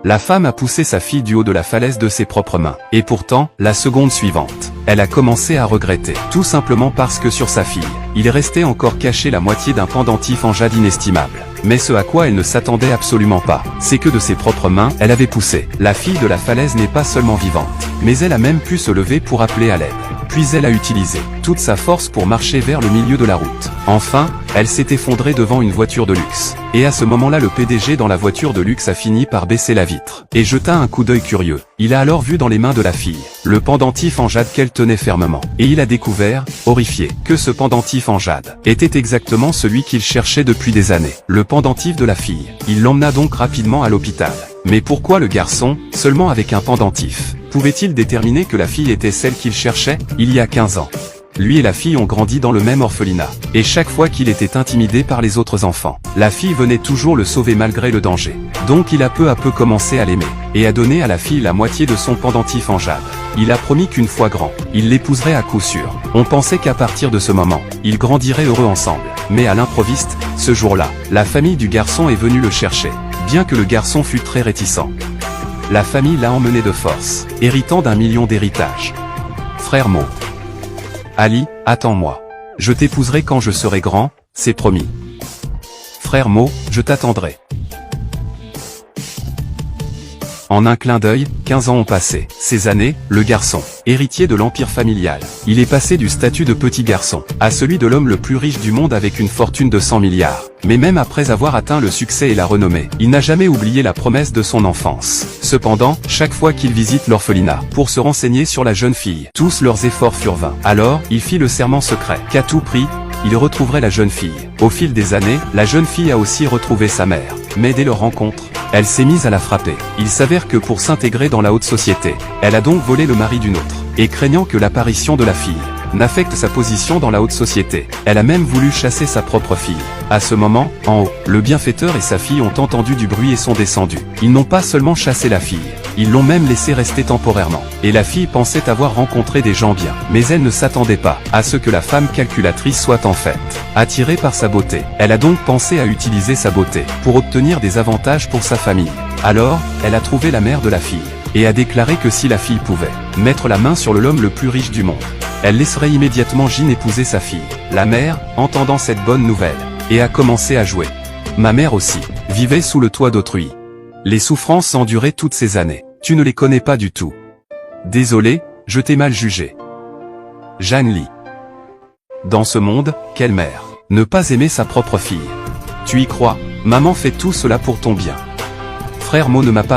La femme a poussé sa fille du haut de la falaise de ses propres mains. Et pourtant, la seconde suivante, elle a commencé à regretter. Tout simplement parce que sur sa fille, il restait encore caché la moitié d'un pendentif en jade inestimable. Mais ce à quoi elle ne s'attendait absolument pas, c'est que de ses propres mains, elle avait poussé. La fille de la falaise n'est pas seulement vivante, mais elle a même pu se lever pour appeler à l'aide. Puis elle a utilisé toute sa force pour marcher vers le milieu de la route. Enfin, elle s'est effondrée devant une voiture de luxe. Et à ce moment-là, le PDG dans la voiture de luxe a fini par baisser la vitre et jeta un coup d'œil curieux. Il a alors vu dans les mains de la fille le pendentif en jade qu'elle tenait fermement. Et il a découvert, horrifié, que ce pendentif en jade était exactement celui qu'il cherchait depuis des années. Le pendentif de la fille. Il l'emmena donc rapidement à l'hôpital. Mais pourquoi le garçon, seulement avec un pendentif, pouvait-il déterminer que la fille était celle qu'il cherchait? Il y a 15 ans. Lui et la fille ont grandi dans le même orphelinat. Et chaque fois qu'il était intimidé par les autres enfants, la fille venait toujours le sauver malgré le danger. Donc il a peu à peu commencé à l'aimer, et a donné à la fille la moitié de son pendentif en jade. Il a promis qu'une fois grand, il l'épouserait à coup sûr. On pensait qu'à partir de ce moment, ils grandiraient heureux ensemble. Mais à l'improviste, ce jour-là, la famille du garçon est venue le chercher, bien que le garçon fût très réticent. La famille l'a emmené de force, héritant d'1 million d'héritage. Frère Mo. Ali, attends-moi. Je t'épouserai quand je serai grand, c'est promis. Frère Mo, je t'attendrai. En un clin d'œil, 15 ans ont passé. Ces années, le garçon, héritier de l'empire familial, il est passé du statut de petit garçon à celui de l'homme le plus riche du monde avec une fortune de 100 milliards. Mais même après avoir atteint le succès et la renommée, il n'a jamais oublié la promesse de son enfance. Cependant, chaque fois qu'il visite l'orphelinat pour se renseigner sur la jeune fille, tous leurs efforts furent vains. Alors, il fit le serment secret qu'à tout prix, il retrouverait la jeune fille. Au fil des années, la jeune fille a aussi retrouvé sa mère. Mais dès leur rencontre, elle s'est mise à la frapper. Il s'avère que pour s'intégrer dans la haute société, elle a donc volé le mari d'une autre. Et craignant que l'apparition de la fille n'affecte sa position dans la haute société, elle a même voulu chasser sa propre fille. À ce moment, en haut, le bienfaiteur et sa fille ont entendu du bruit et sont descendus. Ils n'ont pas seulement chassé la fille, ils l'ont même laissée rester temporairement. Et la fille pensait avoir rencontré des gens bien. Mais elle ne s'attendait pas à ce que la femme calculatrice soit en fait attirée par sa beauté. Elle a donc pensé à utiliser sa beauté pour obtenir des avantages pour sa famille. Alors, elle a trouvé la mère de la fille et a déclaré que si la fille pouvait mettre la main sur l'homme le plus riche du monde, elle laisserait immédiatement Jean épouser sa fille. La mère, entendant cette bonne nouvelle, et a commencé à jouer. Ma mère aussi vivait sous le toit d'autrui. Les souffrances endurées toutes ces années, tu ne les connais pas du tout. Désolé, je t'ai mal jugé. Jeanne Lee. Dans ce monde, quelle mère ne pas aimer sa propre fille? Tu y crois? Maman fait tout cela pour ton bien. Frère Mo ne m'a pas menti.